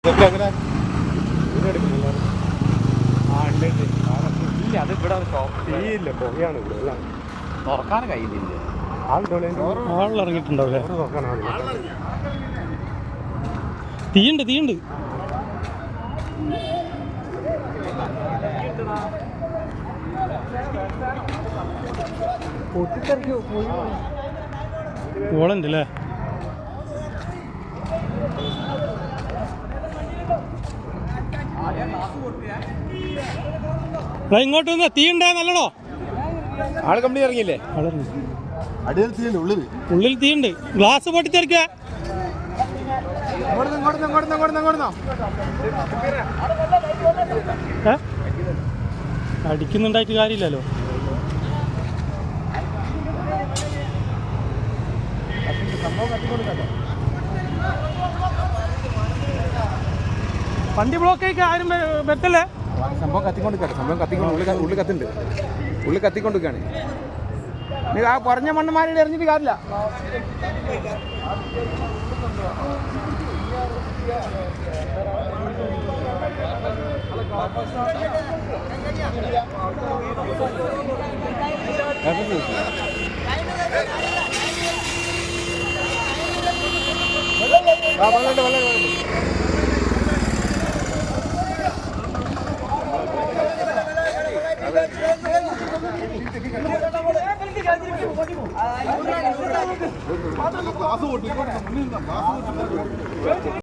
ഇല്ല അത് ഇവിടെ തീയില്ല പുകയാണ് ഇവിടെ തുറക്കാൻ കഴിയുന്നില്ല. ആളിറങ്ങിയിട്ടുണ്ടാവില്ലേ? തീയുണ്ട് തീയുണ്ട്. ഓളുണ്ട് അല്ലേ? ഇങ്ങോട്ട് വന്ന തീ ഉണ്ടാ നല്ലടോ. ആള് കമ്പനി ഇറങ്ങിയില്ലേ? അടിയിൽ തീയുണ്ട്, ഉള്ളിൽ തീയുണ്ട്. ഗ്ലാസ് പൊട്ടിത്തെറിക്കുക. അടിക്കുന്നുണ്ടായിട്ട് കാര്യമില്ലല്ലോ. വണ്ടി ബ്ലോക്ക് ആയിക്കാ, ആരും വെട്ടല്ലേ. സംഭവം കത്തിക്കൊണ്ടിരിക്കട്ടെ, ഉള്ളിൽ കത്തുണ്ട്, ഉള്ളിൽ കത്തിക്കൊണ്ടിരിക്കുകയാണ്. ആ കുറഞ്ഞ മണ്ണുമാരിൽ എറിഞ്ഞിട്ട് കാര്യമില്ല.